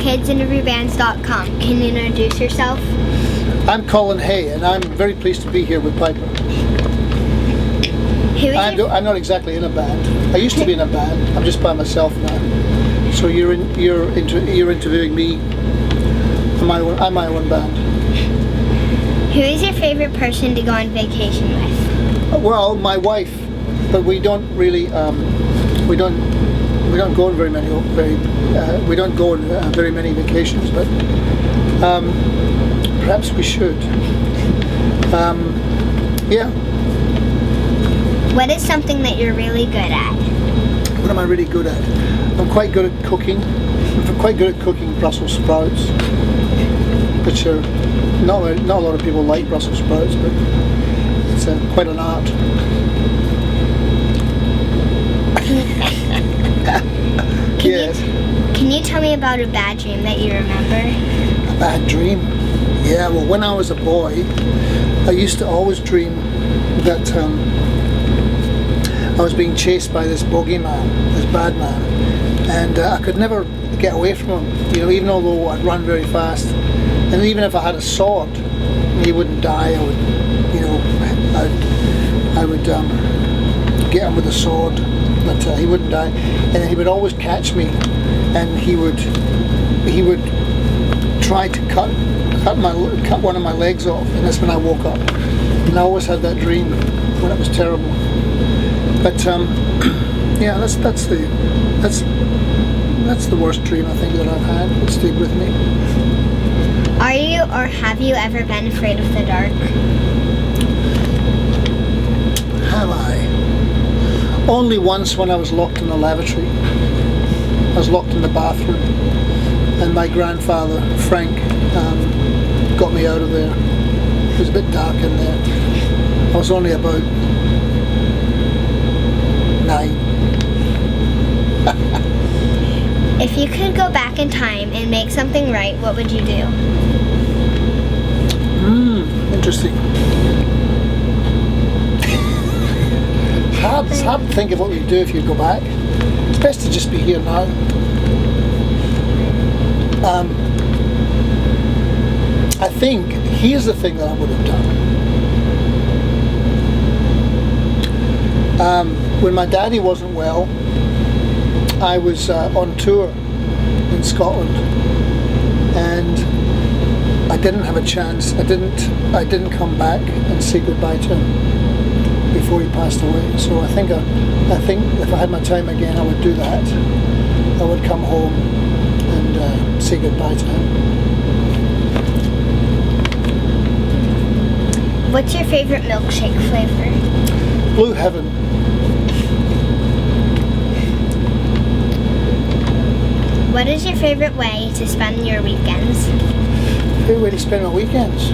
kidsinterviewbands.com. Can you introduce yourself? I'm Colin Hay, and I'm very pleased to be here with Piper. I'm not exactly in a band. I used to be in a band. I'm just by myself now. So you're interviewing me. I'm my own band. Who is your favorite person to go on vacation with? Well, my wife, but we don't really we don't go on very many vacations, but perhaps we should. Yeah. What is something that you're really good at? What am I really good at? I'm quite good at cooking. I'm quite good at cooking Brussels sprouts, which are not a lot of people like Brussels sprouts, but it's quite an art. Can you tell me about a bad dream that you remember? A bad dream? Yeah, well, when I was a boy, I used to always dream that I was being chased by this bogeyman, this bad man, and I could never get away from him. You know, even although I'd run very fast, and even if I had a sword, he wouldn't die. I would get him with a sword, but he wouldn't die. And then he would always catch me, and he would try to cut one of my legs off, and that's when I woke up. And I always had that dream when it was terrible. But yeah, that's the worst dream I think that I've had. It stayed with me. Are you or have you ever been afraid of the dark? Have I? Only once, when I was locked in the lavatory. I was locked in the bathroom, and my grandfather, Frank, got me out of there. It was a bit dark in there. I was only about 9. If you could go back in time and make something right, what would you do? Interesting. It's hard to think of what we'd do if you go back. It's best to just be here now. I think here's the thing that I would have done. When my daddy wasn't well, I was on tour in Scotland, and I didn't have a chance. I didn't come back and say goodbye to him before he passed away. So I think if I had my time again, I would do that. I would come home and say goodbye to him. What's your favorite milkshake flavor? Blue Heaven. What is your favorite way to spend your weekends? Favorite way to spend my weekends?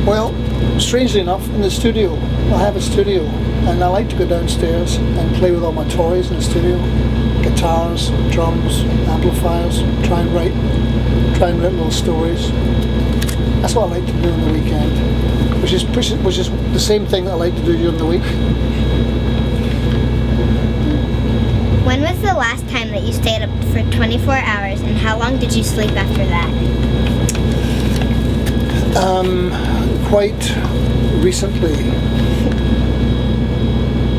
Well, strangely enough, in the studio. I have a studio, and I like to go downstairs and play with all my toys in the studio. Guitars, drums, amplifiers, try and write little stories. That's what I like to do on the weekend, which is the same thing that I like to do during the week. When was the last time that you stayed up for 24 hours, and how long did you sleep after that? Quite recently.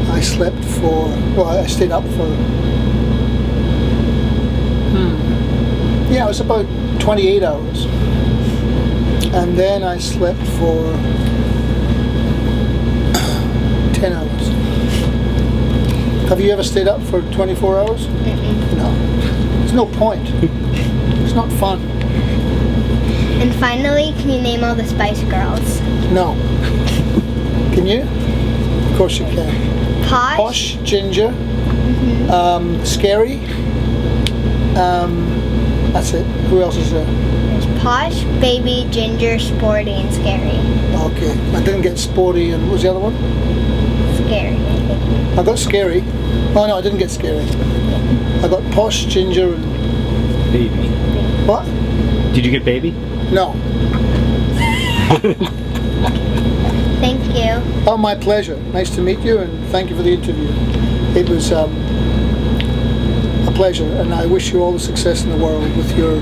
I stayed up for, it was about 28 hours. And then I slept for 10 hours. Have you ever stayed up for 24 hours? No. There's no point. It's not fun. And finally, can you name all the Spice Girls? No. Can you? Of course you can. Posh, Ginger, Scary. That's it. Who else is there? There's Posh, Baby, Ginger, Sporty, and Scary. Okay. I didn't get Sporty, and what was the other one? Scary, I think. I got Scary. Oh no, I didn't get Scary. I got Posh, Ginger, and... Baby. What? Did you get Baby? No. Thank you. Oh, my pleasure. Nice to meet you, and thank you for the interview. It was a pleasure. pleasure, and I wish you all the success in the world with your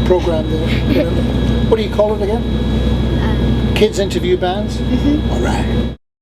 program there. What do you call it again? Kids interview bands. Mm-hmm. All right.